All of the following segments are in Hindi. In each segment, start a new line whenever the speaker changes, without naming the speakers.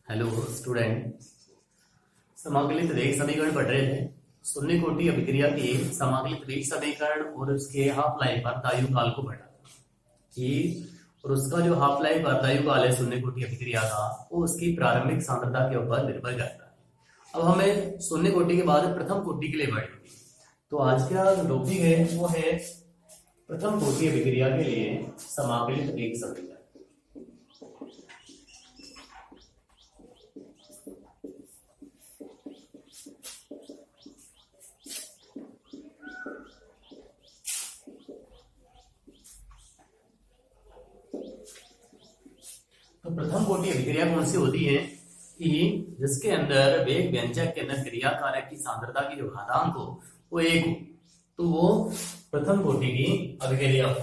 Hello student. समाकलित वेग समीकरण पढ़ रहे थे। शून्य कोटि अभिक्रिया के समाकलित वेग समीकरण और उसके हाफ लाइफ अर्धायु काल को पढ़ा कि और उसका जो हाफ लाइफ अर्धायु काल है शून्य कोटि अभिक्रिया का, वो उसकी प्रारंभिक सांद्रता के ऊपर निर्भर करता है। अब हमें शून्य कोटि के बाद प्रथम कोटि के लिए पढ़ेंगे। तो आज का जो टॉपिक है वो है प्रथम कोटि अभिक्रिया के लिए समाकलित वेग समीकरण। तो प्रथम कोटि अभिक्रिया कौन सी होती है कि जिसके अंदर वेग व्यंजक के अंदर क्रिया कारक की सांद्रता की जो घातांक हो वो एक हो, तो वो प्रथम कोटि की अभिक्रिया हो।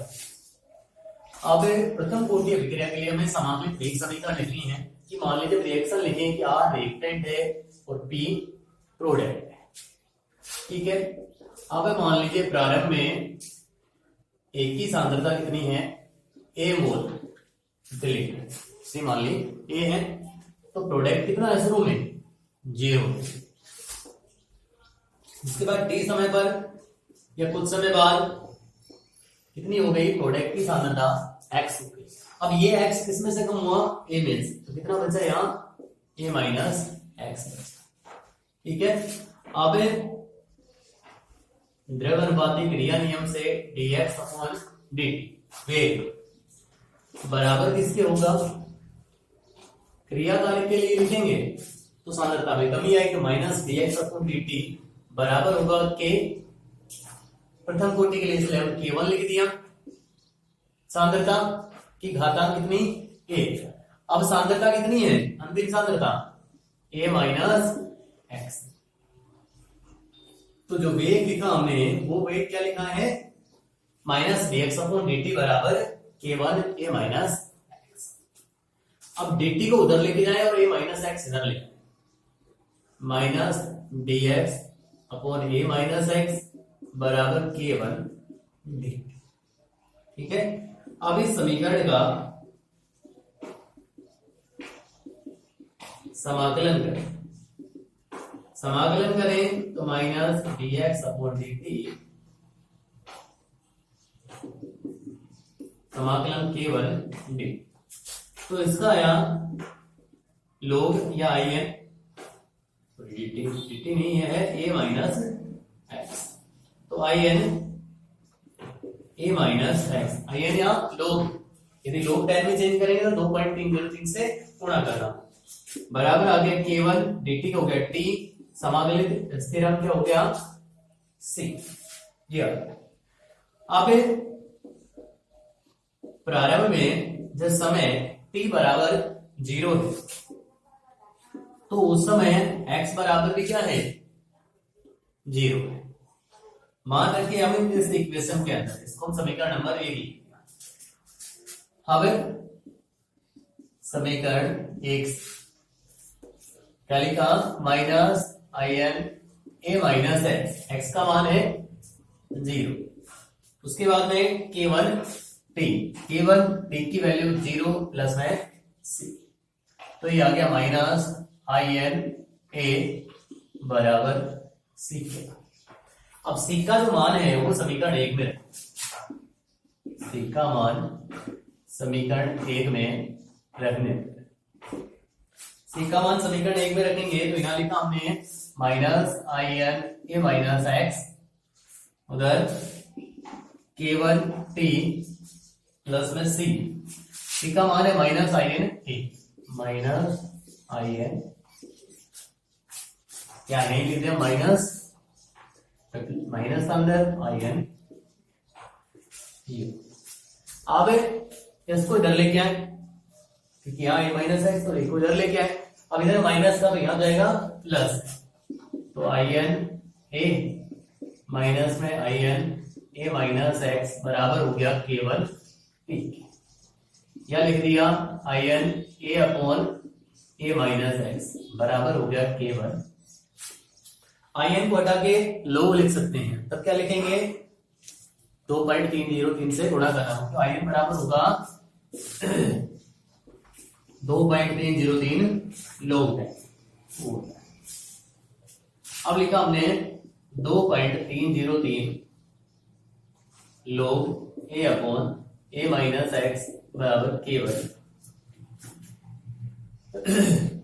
अब प्रथम कोटि अभिक्रिया के लिए हमें समाकलित वेग समीकरण लिखनी है कि मान लीजिए रिएक्शन लिखें कि आर रिएक्टेंट है और पी प्रोडक्ट है। ठीक है। अब मान लीजिए प्रारंभ में एक की सांद्रता कितनी है, ए मोल डिलीट से मान ली ए है, तो प्रोडक्ट कितना है शुरू में 0। उसके बाद टी समय पर या कुछ समय बाद कितनी हो गई प्रोडक्ट की सांद्रता x हो गई। अब ये x किस में से कम हुआ, a में से, तो कितना बचा यहाँ a माइनस एक्स। ठीक है। अब द्रव अनुपाती क्रिया नियम से dx अपॉन dt वेग बराबर किसके होगा, क्रिया कारक के लिए लिखेंगे तो सांद्रता में कमी आएगी, माइनस dx अपॉन dt बराबर होगा k। प्रथम कोटि के लिए इसलिए हम k1 लिख दिया, सांद्रता की घातांक कितनी 1। अब सांद्रता कितनी है, अंतिम सांद्रता a माइनस एक्स। तो जो वेग लिखा हमने वो वेग क्या लिखा है, माइनस dx अपॉन dt बराबर k1 a माइनस एक्स। अब dt को उधर लेके जाए और a माइनस एक्स इधर ले, minus dx upon a minus X बराबर k1 dt। ठीक है। अब इस समीकरण का समाकलन करें तो माइनस dx अपॉन dt समाकलन k1 dt। तो इसका यहाँ लोग या आई एन dt नहीं है a माइनस एक्स, तो I N a minus X, I N यहाँ लोग, यदि लोग टाइम में चेंज करेंगे तो 2.303 से गुणा करना बराबर आ गया k1 dt हो गया t, समाकलित स्थिरांक क्या हो गया c। अब प्रारंभ में जब समय t बराबर 0 है तो उस समय x बराबर भी क्या है 0 है। मान रखिए हम इस इक्वेशन के अंदर इसको हम समीकरण नंबर 1 लिखेंगे। अब समीकरण 1 क्या लिखा, minus I N A minus X, X का मान है 0। उसके बाद में k1 t की वैल्यू 0 प्लस में c, तो ये आ गया माइनस आई एन ए बराबर c के। अब c का जो मान है वो समीकरण 1 में रखें, c का मान समीकरण 1 में रखने, c का मान समीकरण 1 में रखेंगे तो यहाँ लिखा हमने minus I N A minus X, उधर k1 t प्लस में c का मान है minus I N A, minus I N क्या नहीं लिखते हैं माइनस अंदर आई एन। अब इसको इधर लेके आए क्योंकि यहाँ ए माइनस एक्स, तो इसको इधर लेके आए। अब इधर माइनस का तो यहाँ जाएगा प्लस, तो आई एन ए माइनस में I N A minus X बराबर हो गया k1 t। या लिख दिया I N A upon A minus X बराबर हो गया k1। आई एन को हटा के लोग लिख सकते हैं, तब क्या लिखेंगे 2.303 से गुणा करना, तो आई एन बराबर होगा 2.303 log 10 होता है। अब लिखा हमने 2.303 log a upon a minus X बराबर k1।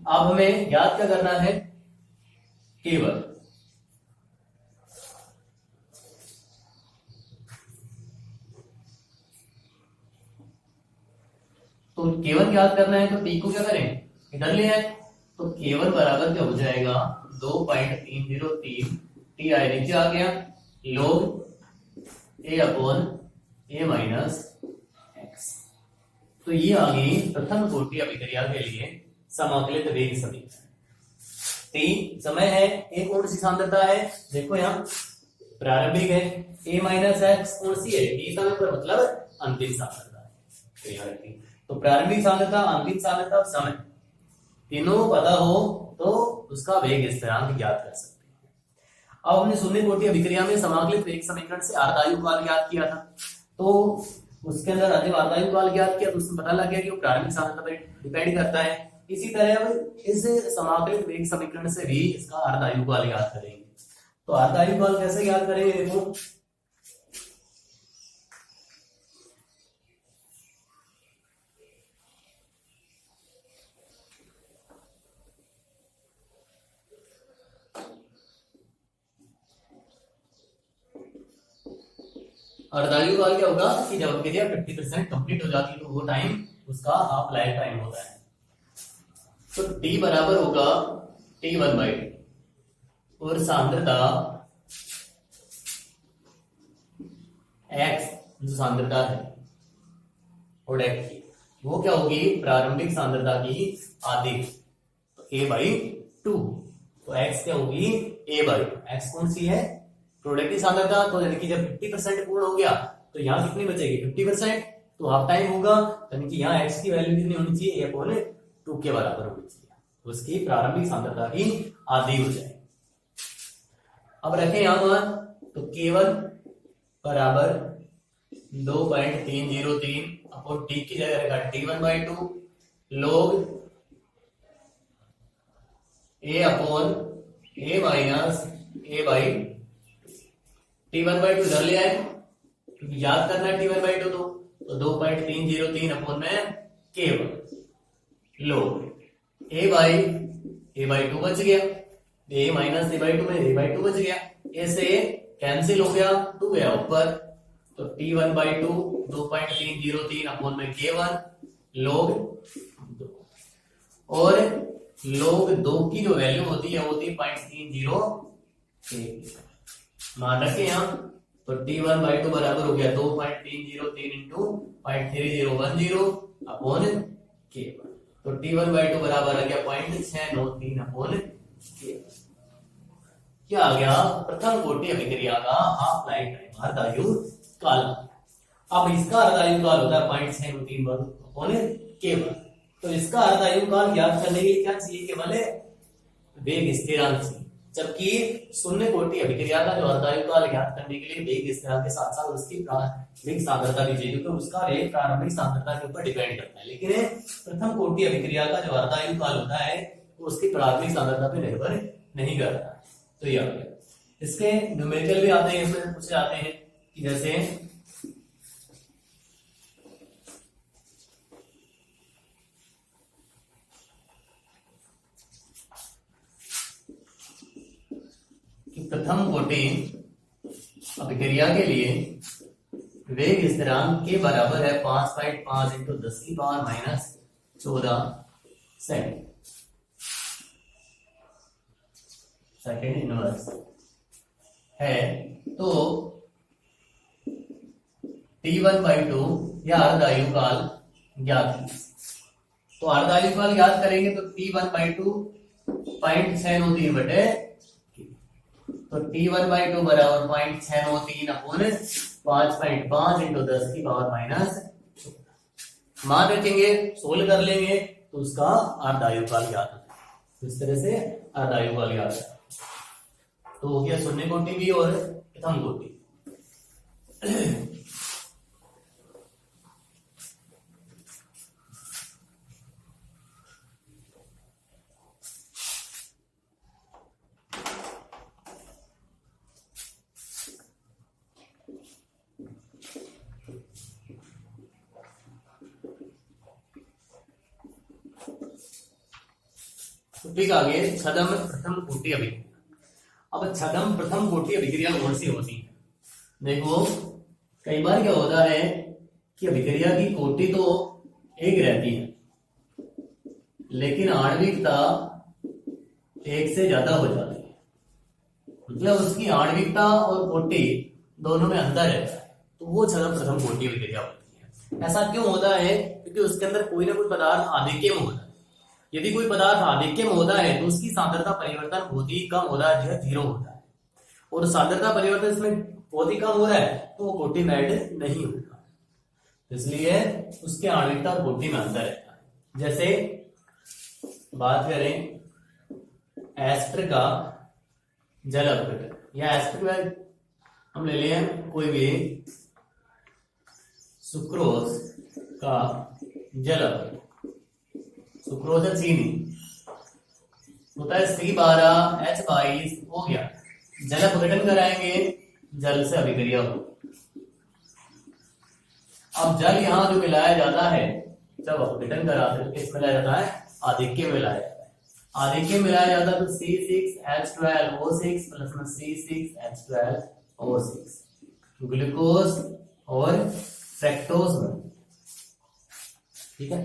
अब हमें याद क्या करना है, k1। तो k1 याद करना है तो t को क्या करें, इधर ले आए। तो k1 बराबर क्या हो जाएगा, 2.303 t आई नीचे आ गया log a upon a minus X. तो ये आ गई प्रथम कोटि अभिक्रिया के लिए समाकलित वेग समीकरण। t समय है, a कौन सी सांद्रता है, देखो यहाँ प्रारंभिक है, a माइनस एक्स कौन सी है, t समय पर मतलब अंतिम सांद्रता है। तो प्रारंभिक सांद्रता, अंतिम सांद्रता, समय तीनों पता हो तो उसका वेग स्थिरांक ज्ञात कर सकते हैं। अब हमने शून्य कोटि अभिक्रिया में समाकलित वेग समीकरण से अर्धायु काल ज्ञात किया था, तो उसके अंदर जब अर्धायु काल ज्ञात किया तो उसमें पता लग गया कि वो प्रारंभिक सांद्रता पर डिपेंड करता है। इसी तरह अब इस समाकलित वेग समीकरण से भी इसका अर्धायु काल ज्ञात करेंगे। तो अर्धायु काल कैसे ज्ञात करेंगे, देखो अर्धायु काल क्या होगा कि जब अभिक्रिया 50% कंप्लीट हो जाती है तो वो टाइम उसका हाफ लाइफ टाइम होता है। तो t बराबर होगा t1/2 और सांद्रता x जो सांद्रता है प्रोडक्ट की वो क्या होगी, प्रारंभिक सांद्रता की आधी, तो a/2। तो x क्या होगी, a/2। x कौन सी है, प्रोडक्ट की सांद्रता। तो यानी कि जब 50% पूर्ण हो गया तो यहाँ कितनी बचेगी, 50%, तो हाफ टाइम होगा, यानी कि यहाँ x की वैल्यू कितनी होनी चाहिए, a/2 के बराबर होनी चाहिए, उसकी प्रारंभिक सांद्रता की आधी हो जाए। अब रखें यहां पर, तो k1 बराबर 2.303 अपॉन t की जगह रखा t1/2 log a upon a minus a/2। t1/2 इधर ले आए क्योंकि याद करना है t1/2, तो 2.303 अपॉन में k1 log a/2 बच गया, a माइनस a/2 में a/2 बच गया, a से कैंसिल हो गया, 2 गया ऊपर, तो t1/2 2.303 अपॉन में k1 log 2, और log 2 की जो वैल्यू होती है वो होती है 0.30, मान रखे यहाँ। तो t1/2 बराबर हो गया 2.303 इंटू 0.3010 अपॉन k1, तो t1/2 बराबर आ गया 0.693 अपॉन k1। क्या आ गया, प्रथम कोटि अभिक्रिया का हाफ लाइफ टाइम अर्धायु काल। अब इसका अर्धायु काल होता है 0.693 अपॉन k1। तो इसका अर्धायु काल ज्ञात करने के लिए क्या चाहिए, केवल वेग स्थिरांक चाहिए, जबकि शून्य कोटि अभिक्रिया का जो अर्धायु काल ज्ञात करने के लिए वेग स्थिरांक के साथ साथ उसकी प्रारंभिक सांद्रता भी चाहिए, क्योंकि उसका वेग प्रारंभिक सांद्रता के ऊपर डिपेंड करता है। लेकिन प्रथम कोटि अभिक्रिया का जो अर्धायु काल होता है वो उसकी प्रारंभिक सांद्रता पर निर्भर नहीं करता। तो ये आ गया। इसके न्यूमेरिकल भी आते हैं, इसमें पूछे जाते हैं कि जैसे प्रथम कोटि अभिक्रिया के लिए वेग स्थिरांक के बराबर है 5.5 इंटू 10 की पावर माइनस 14 सेकेंड इनवर्स है। तो t1/2 या अर्धायु काल ज्ञात है। तो अर्धायु काल ज्ञात करेंगे तो t1/2 0.693 बटे, तो t1/2 बराबर 0.693 अपॉन 5.5 इंटू 10 की पावर माइनस, मान रखेंगे, सोल्व कर लेंगे तो उसका अर्धायु काल ज्ञात होता है। इस तरह से अर्धायु काल ज्ञात है। तो हो गया शून्य कोटि भी और प्रथम कोटि। टॉपिक आगे छदम प्रथम कोटि अभिक्रिया। अब छदम प्रथम कोटि अभिक्रिया कौन सी होती है? देखो कई बार क्या होता है कि अभिक्रिया की कोटि तो एक रहती है लेकिन आणविकता एक से ज्यादा हो जाती है, मतलब उसकी आणविकता और कोटि दोनों में अंतर रहता है, तो वो छदम प्रथम कोटि अभिक्रिया होती है। ऐसा क्यों होता है? क्योंकि उसके अंदर कोई ना कोई पदार्थ आधिक्य में होता है। यदि कोई पदार्थ आधिक्य में होता है तो उसकी सांद्रता परिवर्तन बहुत ही कम होता है, जो है 0 होता है, और सांद्रता परिवर्तन इसमें बहुत ही कम हो रहा है तो वो कोटि में ऐड नहीं होगा, इसलिए उसके आणविकता और कोटि में अंतर रहता है। जैसे बात करें एस्टर का जल अपघटन, या एस्टर में हम ले लें कोई भी सुक्रोज का जल अपघटन, सुक्रोज है चीनी, होता है C12H22 हो गया, जल अपघटन कराएंगे, जल से अभिक्रिया हो। अब जल यहां जो मिलाया जाता है जब अपघटन कराते हैं किस मिलाया जाता है? आधिक्य में मिलाया जाता है। आधिक्य में मिलाया जाता है तो C6H12O6 प्लस में C6H12O6 ग्लूकोज और फ्रैक्टोज में, ठीक है।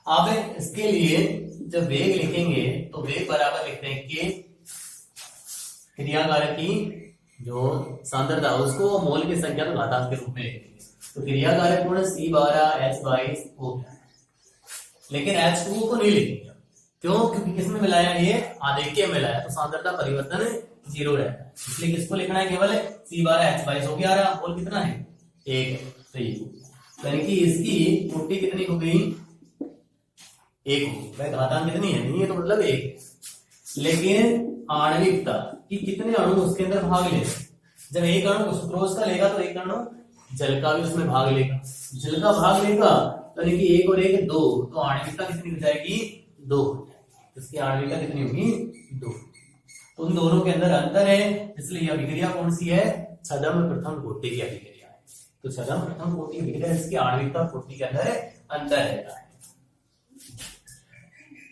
अब इसके लिए जब वेग लिखेंगे तो वेग बराबर लिखते हैं कि क्रियाकारक की जो सांद्रता उसको मोल की संख्या तो घातांक के रूप में लिखेंगे, तो क्रियाकारक गुण C12H22 हो गया, लेकिन H2O को नहीं लिखेंगे। क्यों? क्योंकि किसमें मिलाया है? ये आधिक्य में मिलाया, तो सांद्रता परिवर्तन 0 रहता है, इसलिए किसको लिखना है? केवल C12H22 हो गया। मोल कितना है? 1, तो यानी कि इसकी कोटि कितनी हो गई? 1 हो। घातांक कितनी है? नहीं है तो मतलब 1। लेकिन आणविकता कि कितने अणु उसके अंदर भाग ले, जब एक अणु सुक्रोज का लेगा तो एक अणु जल का भी उसमें भाग लेगा, जल का भाग लेगा तो यानी कि 1 और 1 2, तो आणविकता कितनी हो जाएगी? 2। इसकी आणविकता कितनी होगी? 2। तो उन दोनों के अंदर अंतर है, इसलिए अभिक्रिया कौन सी है? छदम प्रथम कोटि की अभिक्रिया है। तो छदम प्रथम कोटि अभिक्रिया इसकी आणविकता कोटि के अंदर अंतर रहता है।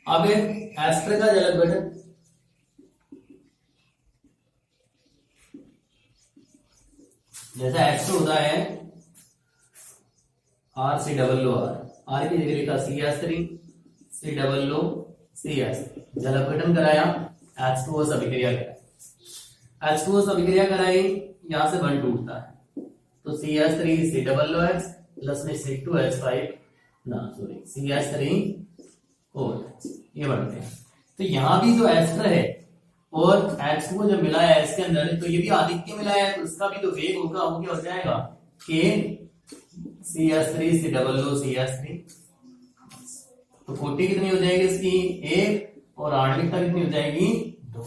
अब एस्टर का जल अपघटन, जैसा एस्टर होता है RCOOR, R की जगह लिखा CH3 COOCH, जल अपघटन कराया, H2O से अभिक्रिया कराई, H2O से अभिक्रिया कराई, यहां से बंध टूटता है तो CH3 COOH प्लस में C2H5 CH3OH ये बनते हैं। तो यहां भी जो एस्टर है और H2O जब मिला है इसके अंदर, तो ये भी आधिक्य मिला है, तो इसका भी तो वेग होगा, वो क्या हो जाएगा? K CH3 COOCH3, तो कोटि कितनी हो जाएगी इसकी? 1, और आणविकता कितनी हो जाएगी? 2।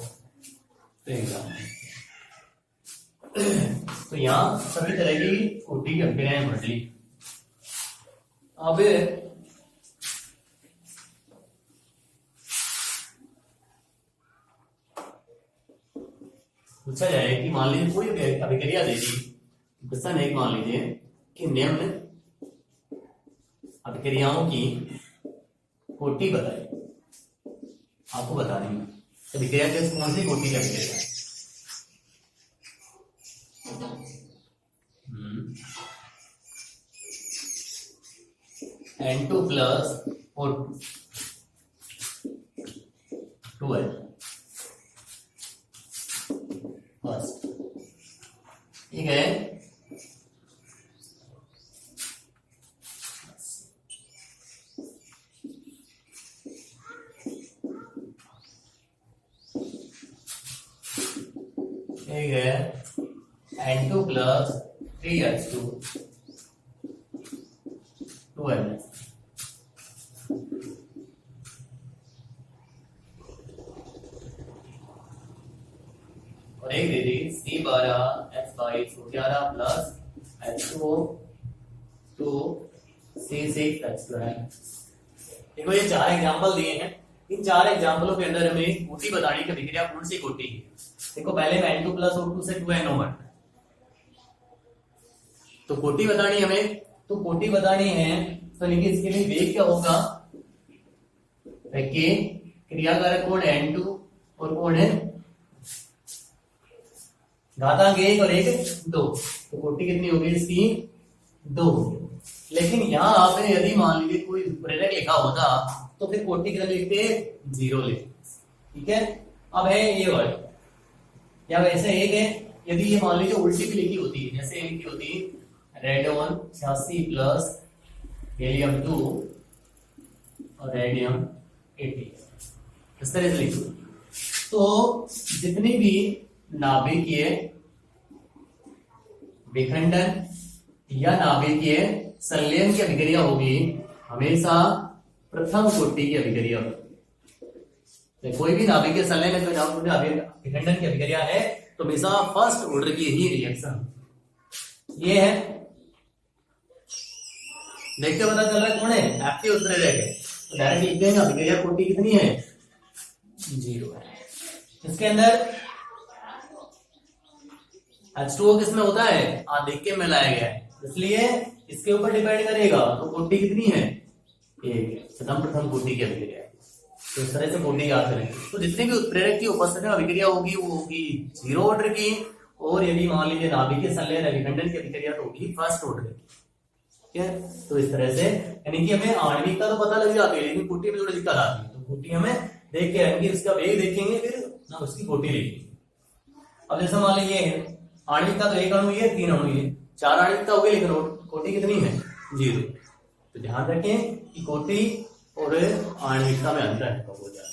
तो यहां सभी तरह की कोटि की अभिक्रियाएं बढ़ ली। अब पूछा जाए कि मान लीजिए कोई अभिक्रिया दे दी, प्रश्न एक मान लीजिए कि निम्न अभिक्रियाओं की कोटि बताइए, आपको बतानी है अभिक्रिया के कौन सी कोटि की अभिक्रिया है। N2 प्लस O2 12 फर्स्ट, ठीक है। ठीक है, N2 प्लस 3H2 12, और एक दे दी C12H22 प्लस H2O 2 C6H12। देखो ये 4 एग्जांपल दिए हैं, इन 4 एग्जांपलों के अंदर हमें कोटि बताने की अभिक्रिया कौन सी कोटि है। देखो पहले में N2 प्लस O2 से 2NO बनता है, तो कोटि बतानी हमें, तो कोटि बतानी है तो लेकिन इसके लिए वेग क्या होगा? क्रियाकारक कौन है N2 और कौन है घातांक 1 और 1 2, तो कोटि कितनी होगी इसकी 2। लेकिन यहाँ आपने यदि मान लीजिए कोई प्रेरक लिखा होता तो फिर कोटि कितना लिखते 0 लिखते, ठीक है। अब है ये वर्ड या वैसे एक है, यदि ये मान लीजिए उल्टी भी लिखी होती है, जैसे लिखी होती रेडियम 86 प्लस हेलियम 2 और रेडियम 80, इस तरह से लिखो। तो जितनी भी नाभिकीय विखंडन या नाभिकीय संलयन की अभिक्रिया होगी हमेशा प्रथम कोटि की अभिक्रिया होगी। कोई भी नाभिकीय संलयन विखंडन की अभिक्रिया है तो हमेशा फर्स्ट ऑर्डर की ही रिएक्शन ये है। देखते पता चल रहा है कौन है एक्टिव उत्प्रेरक है, तो डायरेक्ट लिख देंगे अभिक्रिया कोटि कितनी है 0 है। इसके अंदर H2O किसमें होता है आधिक्य में मिलाया गया है, इसलिए इसके ऊपर डिपेंड करेगा, तो कोटि कितनी है 1, प्रथम कोटि की अभिक्रिया है। तो इस तरह से कोटि याद करेंगे। तो जितने भी उत्प्रेरक की उपस्थिति में अभिक्रिया होगी वो होगी 0 ऑर्डर की, और यदि मान लीजिए नाभिकीय संलयन विखंडन की अभिक्रिया तो होगी फर्स्ट ऑर्डर की, ठीक है। तो इस तरह से यानी कि हमें आणविकता तो पता लग जाती है, लेकिन कोटि में थोड़ी दिक्कत आती है, तो कोटि हमें देख के आएंगे, उसका वेग देखेंगे फिर ना उसकी कोटि लिखेंगे। अब जैसे मान लीजिए आणविकता तो 1 अणु है 3 अणु है 4 आणविकता हो गई, लेकिन कोटि कितनी है 0। तो ध्यान रखें कि कोटि और आणविकता में अंतर हो जाता है।